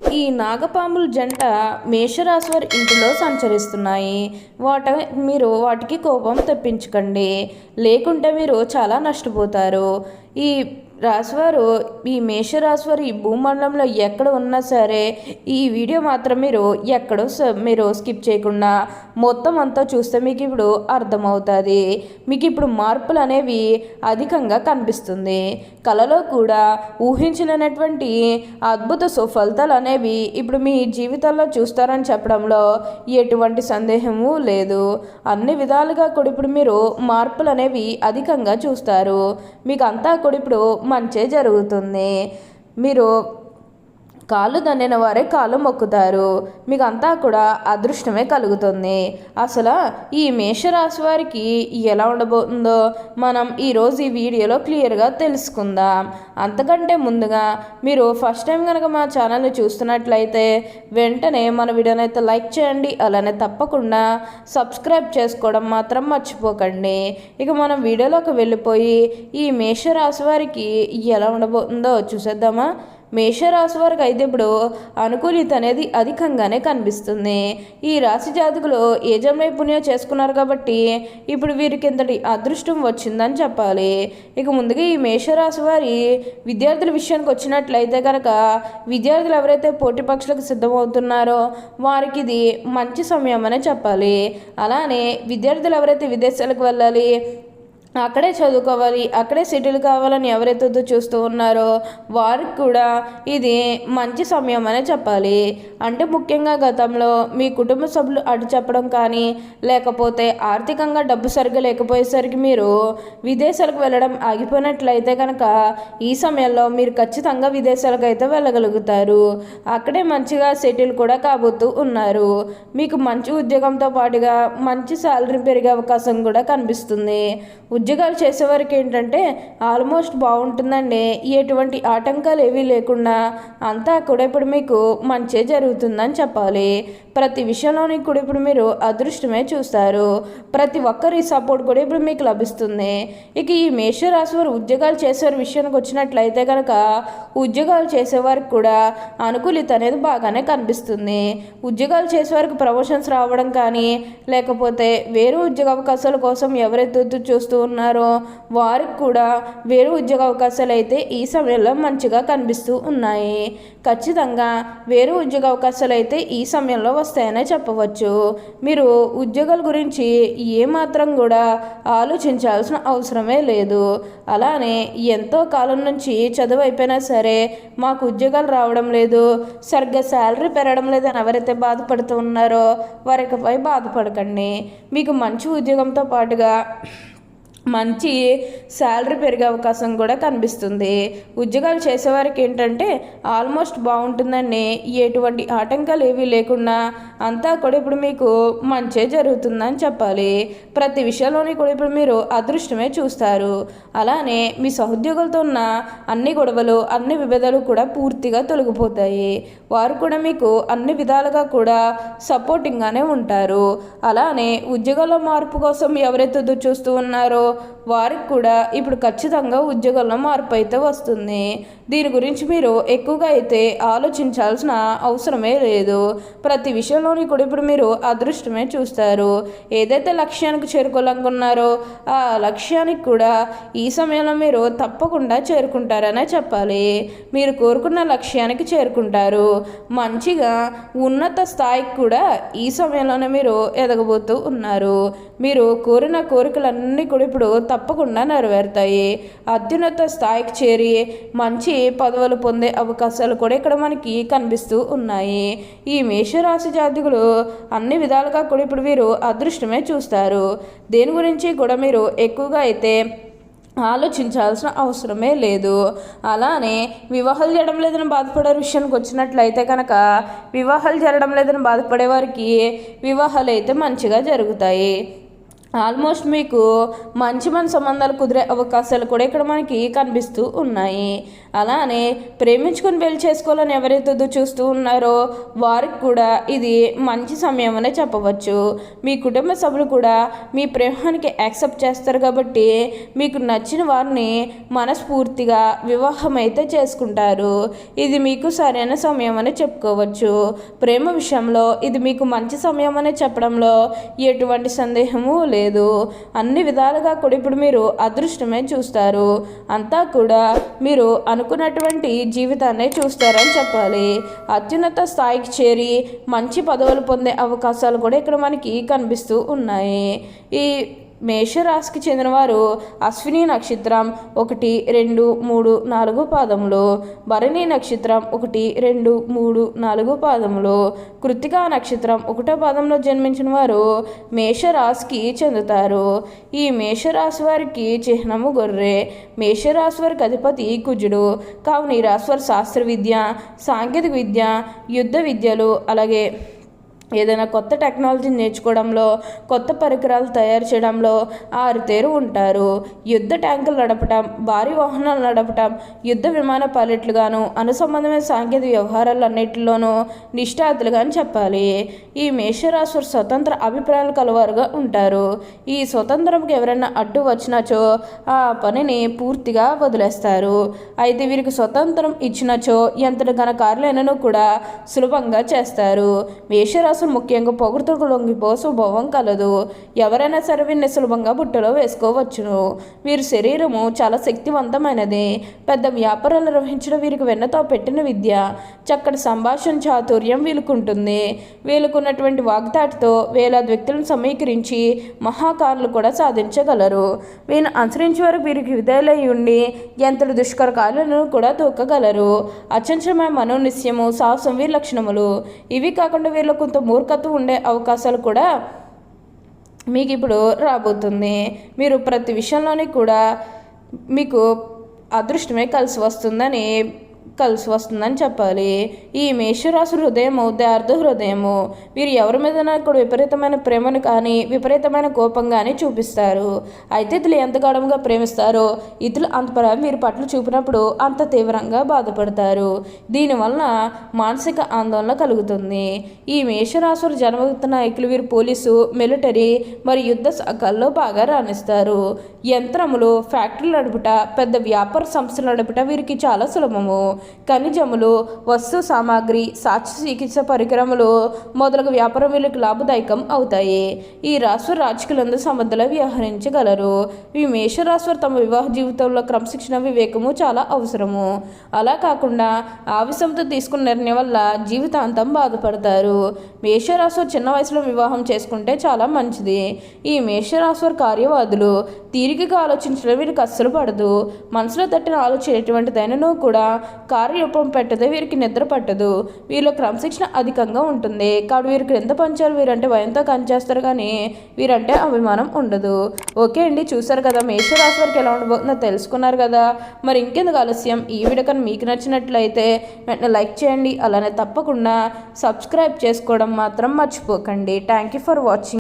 ఈ నాగపాముల జంట మేషరాశి వారి ఇంటిలో సంచరిస్తున్నాయి. మీరు వాటికి కోపం తెప్పించకండి, లేకుంటే మీరు చాలా నష్టపోతారు. ఈ రాశివారు, ఈ మేషరాశివారు ఈ భూమండలంలో ఎక్కడ ఉన్నా సరే ఈ వీడియో మాత్రం మీరు స్కిప్ చేయకుండా మొత్తం అంతా చూస్తే మీకు ఇప్పుడు అర్థమవుతుంది. మీకు ఇప్పుడు మార్పులు అనేవి అధికంగా కనిపిస్తుంది. కళలో కూడా ఊహించలేనటువంటి అద్భుత సుఫలితాలు అనేవి ఇప్పుడు మీ జీవితాల్లో చూస్తారని చెప్పడంలో ఎటువంటి సందేహము లేదు. అన్ని విధాలుగా కూడా ఇప్పుడు మీరు మార్పులు అనేవి అధికంగా చూస్తారు. మీకు అంతా కూడా ఇప్పుడు మంచే జరుగుతుంది. మీరు కాళ్ళు దన్నిన వారే కాళ్ళు మొక్కుతారు. మీకు అంతా కూడా అదృష్టమే కలుగుతుంది. అసలు ఈ మేషరాశి వారికి ఎలా ఉండబోతుందో మనం ఈరోజు ఈ వీడియోలో క్లియర్గా తెలుసుకుందాం. అంతకంటే ముందుగా మీరు ఫస్ట్ టైం కనుక మా ఛానల్ని చూస్తున్నట్లయితే వెంటనే మన వీడియోని అయితే లైక్ చేయండి. అలానే తప్పకుండా సబ్స్క్రైబ్ చేసుకోవడం మాత్రం మర్చిపోకండి. ఇక మనం వీడియోలోకి వెళ్ళిపోయి ఈ మేషరాశి వారికి ఎలా ఉండబోతుందో చూసేద్దామా. మేషరాశి వారికి అయితే ఇప్పుడు అనుకూలిత అనేది అధికంగానే కనిపిస్తుంది. ఈ రాశి జాతకులు ఏజం నైపుణ్యం చేసుకున్నారు కాబట్టి ఇప్పుడు వీరికి ఎంతటి అదృష్టం వచ్చిందని చెప్పాలి. ఇక ముందుగా ఈ మేషరాశి వారి విద్యార్థుల విషయానికి వచ్చినట్లయితే కనుక విద్యార్థులు ఎవరైతే పోటీ పరీక్షలకు సిద్ధమవుతున్నారో వారికి ఇది మంచి సమయం అనే చెప్పాలి. అలానే విద్యార్థులు ఎవరైతే విదేశాలకు వెళ్ళాలి, అక్కడే చదువుకోవాలి, అక్కడే సెటిల్ కావాలని ఎవరైతే చూస్తూ ఉన్నారో వారికి కూడా ఇది మంచి సమయం అనే చెప్పాలి. అంటే ముఖ్యంగా గతంలో మీ కుటుంబ సభ్యులు అడ్డు చెప్పడం కానీ, లేకపోతే ఆర్థికంగా డబ్బు సరిగ్గా లేకపోయేసరికి మీరు విదేశాలకు వెళ్ళడం ఆగిపోయినట్లయితే కనుక ఈ సమయంలో మీరు ఖచ్చితంగా విదేశాలకు అయితే వెళ్ళగలుగుతారు. అక్కడే మంచిగా సెటిల్ కూడా కాబోతూ ఉన్నారు. మీకు మంచి ఉద్యోగంతో పాటుగా మంచి శాలరీ పెరిగే అవకాశం కూడా కనిపిస్తుంది. ఉద్యోగాలు చేసేవారికి ఏంటంటే ఆల్మోస్ట్ బాగుంటుందండి. ఎటువంటి ఆటంకాలు ఏవీ లేకుండా అంతా కూడా ఇప్పుడు మీకు మంచి జరుగుతుందని చెప్పాలి. ప్రతి విషయంలోని కూడా ఇప్పుడు మీరు అదృష్టమే చూస్తారు. ప్రతి ఒక్కరి సపోర్ట్ కూడా ఇప్పుడు మీకు లభిస్తుంది. ఇక ఈ మేషరాశి వారు ఉద్యోగాలు చేసేవారి విషయానికి వచ్చినట్లయితే కనుక ఉద్యోగాలు చేసేవారికి కూడా అనుకూలిత అనేది బాగానే కనిపిస్తుంది. ఉద్యోగాలు చేసేవారికి ప్రమోషన్స్ రావడం కానీ, లేకపోతే వేరే ఉద్యోగ అవకాశాల కోసం ఎవరైతే చూస్తూ ఉన్నారో వారికి కూడా వేరే ఉద్యోగ అవకాశాలు అయితే ఈ సమయంలో మంచిగా కనిపిస్తూ ఉన్నాయి. ఖచ్చితంగా వేరే ఉద్యోగ అవకాశాలు అయితే ఈ సమయంలో వస్తాయనే చెప్పవచ్చు. మీరు ఉద్యోగాల గురించి ఏమాత్రం కూడా ఆలోచించాల్సిన అవసరమే లేదు. అలానే ఎంతో కాలం నుంచి చదువు అయిపోయినా సరే మాకు ఉద్యోగాలు రావడం లేదు, సరిగ్గా శాలరీ పెరగడం లేదని ఎవరైతే బాధపడుతూ ఉన్నారో వారిపై బాధపడకండి. మీకు మంచి ఉద్యోగంతో పాటుగా మంచి శాలరీ పెరిగే అవకాశం కూడా కనిపిస్తుంది. ఉద్యోగాలు చేసేవారికి ఏంటంటే ఆల్మోస్ట్ బాగుంటుందండి. ఎటువంటి ఆటంకాలు ఏవీ లేకుండా అంతా కూడా ఇప్పుడు మీకు మంచే జరుగుతుందని చెప్పాలి. ప్రతి విషయంలోని కూడా ఇప్పుడు మీరు అదృష్టమే చూస్తారు. అలానే మీ సహోద్యోగులతో ఉన్న అన్ని గొడవలు, అన్ని విభేదాలు కూడా పూర్తిగా తొలగిపోతాయి. వారు కూడా మీకు అన్ని విధాలుగా కూడా సపోర్టింగ్గానే ఉంటారు. అలానే ఉద్యోగాల మార్పు కోసం ఎవరైతే చూస్తూ ఉన్నారో వారికి కూడా ఇప్పుడు ఖచ్చితంగా ఉద్యోగంలో మార్పు అయితే వస్తుంది. దీని గురించి మీరు ఎక్కువగా అయితే ఆలోచించాల్సిన అవసరమే లేదు. ప్రతి విషయంలోని కూడా ఇప్పుడు మీరు అదృష్టమే చూస్తారు. ఏదైతే లక్ష్యానికి చేరుకోవాలనుకున్నారో ఆ లక్ష్యానికి కూడా ఈ సమయంలో మీరు తప్పకుండా చేరుకుంటారనే చెప్పాలి. మీరు కోరుకున్న లక్ష్యానికి చేరుకుంటారు. మంచిగా ఉన్నత స్థాయికి కూడా ఈ సమయంలోనే మీరు ఎదగబోతూ ఉన్నారు. మీరు కోరిన కోరికలన్నీ కూడా ఇప్పుడు తప్పకుండా నెరవేరుతాయి. అత్యున్నత స్థాయికి చేరి మంచి పదవులు పొందే అవకాశాలు కూడా ఇక్కడ మనకి కనిపిస్తూ ఉన్నాయి. ఈ మేషరాశి జాతకులు అన్ని విధాలుగా కూడా ఇప్పుడు వీరు అదృష్టమే చూస్తారు. దేని గురించి కూడా మీరు ఎక్కువగా అయితే ఆలోచించాల్సిన అవసరమే లేదు. అలానే వివాహాలు జరగడం లేదని బాధపడే విషయానికి వచ్చినట్లయితే కనుక వివాహాలు జరగడం లేదని బాధపడే వారికి వివాహాలు అయితే మంచిగా జరుగుతాయి. ఆల్మోస్ట్ మీకు మంచి సంబంధాలు కుదిరే అవకాశాలు కూడా ఇక్కడ మనకి కనిపిస్తూ ఉన్నాయి. అలానే ప్రేమించుకొని పెళ్లి చేసుకోవాలని ఎవరైతే చూస్తూ ఉన్నారో వారికి కూడా ఇది మంచి సమయం అనే చెప్పవచ్చు. మీ కుటుంబ సభ్యులు కూడా మీ ప్రేమానికి యాక్సెప్ట్ చేస్తారు కాబట్టి మీకు నచ్చిన వారిని మనస్ఫూర్తిగా వివాహం అయితే చేసుకుంటారు. ఇది మీకు సరైన సమయం అని చెప్పుకోవచ్చు. ప్రేమ విషయంలో ఇది మీకు మంచి సమయం అని చెప్పడంలో ఎటువంటి సందేహము లేదు. అన్ని విధాలుగా కూడా ఇప్పుడు మీరు అదృష్టమే చూస్తారు. అంతా కూడా మీరు అనుకున్నటువంటి జీవితాన్ని చూస్తారని చెప్పాలి. అత్యున్నత స్థాయికి చేరి మంచి పదవులు పొందే అవకాశాలు కూడా ఇక్కడ మనకి కనిపిస్తూ ఉన్నాయి. ఈ మేషరాశికి చెందినవారు అశ్విని నక్షత్రం 1, 2, 3, 4 పాదములు, భరణి నక్షత్రం 1, 2, 3, 4 పాదములు, కృత్తికా నక్షత్రం 1వ పాదంలో జన్మించిన వారు మేషరాశికి చెందుతారు. ఈ మేషరాశి వారికి చిహ్నము గొర్రె. మేషరాశి వారికి అధిపతి కుజుడు. కావున ఈ రాశి వారు శాస్త్ర విద్య, సాంకేతిక విద్య, యుద్ధ విద్యలు, అలాగే ఏదైనా కొత్త టెక్నాలజీని నేర్చుకోవడంలో, కొత్త పరికరాలు తయారు చేయడంలో ఆరుతేరు ఉంటారు. యుద్ధ ట్యాంకులు నడపటం, భారీ వాహనాలు నడపటం, యుద్ధ విమాన పైలట్లుగాను, అనుసంబంధమైన సాంకేతిక వ్యవహారాలన్నింటిలోనూ నిష్ఠాతులుగాని చెప్పాలి. ఈ మేషరాశి స్వతంత్ర అభిప్రాయాలు కలవారుగా ఉంటారు. ఈ స్వతంత్రంకి ఎవరైనా అడ్డు వచ్చినచో ఆ పనిని పూర్తిగా వదిలేస్తారు. అయితే వీరికి స్వతంత్రం ఇచ్చినచో ఎంతటి ఘన కార్యాలను కూడా సులభంగా చేస్తారు. మేషరాశి ముఖ్యంగా పొగడ్తలకు లొంగిపో స్వభావం కలదు. ఎవరైనా సరే వీరిని సులభంగా బుట్టలో వేసుకోవచ్చును. వీరి శరీరము చాలా శక్తివంతమైనది. పెద్ద వ్యాపారాలు నిర్వహించడం వీరికి వెన్నతో పెట్టిన విద్య. చక్కటి సంభాషణ చాతుర్యం వీలుకుంటుంది. వీలుకున్నటువంటి వాగ్దాటితో వేలాది వ్యక్తులను సమీకరించి మహాకారులు కూడా సాధించగలరు. వీరిని అనుసరించే వరకు వీరికి విధేయులై ఉండి ఎంతటి దుష్కర కార్యాలను కూడా తూకగలరు. అచంచలమైన మనోనిశ్యము, సాహసం వీరి లక్షణములు. ఇవి కాకుండా వీరిలో కొంత మూర్ఖత్వం ఉండే అవకాశాలు కూడా మీకు ఇప్పుడు రాబోతుంది. మీరు ప్రతి విషయంలోని కూడా మీకు అదృష్టమే కలిసి వస్తుందని చెప్పాలి. ఈ మేషరాశి హృదయము దార్ధ హృదయము. వీరు ఎవరి మీద కూడా విపరీతమైన ప్రేమను కానీ విపరీతమైన కోపం కానీ చూపిస్తారు. అయితే ఇతరులు ఎంత గాఢంగా ప్రేమిస్తారో ఇతరులు అంత ప్రేమ వీరి పట్ల చూపినప్పుడు అంత తీవ్రంగా బాధపడతారు. దీనివలన మానసిక ఆందోళన కలుగుతుంది. ఈ మేషరాశులు జన్మగుప్త నాయకులు వీరు పోలీసు, మిలిటరీ మరియు యుద్ధ శాఖల్లో బాగా రాణిస్తారు. యంత్రములు, ఫ్యాక్టరీలు నడుపుట, పెద్ద వ్యాపార సంస్థలు నడుపుట వీరికి చాలా సులభము. ఖనిజములు, వస్తు సామాగ్రి, సాక్షి చికిత్స పరికరములు మొదలగు వ్యాపారం వీళ్ళకి లాభదాయకం అవుతాయి. ఈ రాశి రాజకీయాలందు సమర్థులు వ్యవహరించగలరు. ఈ మేషరాశి తమ వివాహ జీవితంలో క్రమశిక్షణ, వివేకము చాలా అవసరము. అలా కాకుండా ఆవేశంతో తీసుకున్న నిర్ణయం వల్ల జీవితాంతం బాధపడతారు. మేషరాశి చిన్న వయసులో వివాహం చేసుకుంటే చాలా మంచిది. ఈ మేషరాశి కార్యవాదులు. తీరికగా ఆలోచించడం వీరికి అస్సలు పడదు. మనసులో తట్టిన ఆలోచన ఎటువంటిదైనను కూడా కార్యరూపం పెట్టదే వీరికి నిద్ర పట్టదు. వీరిలో క్రమశిక్షణ అధికంగా ఉంటుంది. కాబట్టి వీరికి ఎంత పంచారు వీరంటే భయంతో కనిచేస్తారు కానీ వీరంటే అభిమానం ఉండదు. ఓకే అండి, చూసారు కదా మేషరాశి వారికి ఎలా ఉండబోతుందో తెలుసుకున్నారు కదా. మరి ఇంకెందుకు ఆలస్యం, ఈ వీడియో కానీ మీకు నచ్చినట్లయితే వెంటనే లైక్ చేయండి. అలానే తప్పకుండా సబ్స్క్రైబ్ చేసుకోవడం మాత్రం మర్చిపోకండి. Thank you for watching.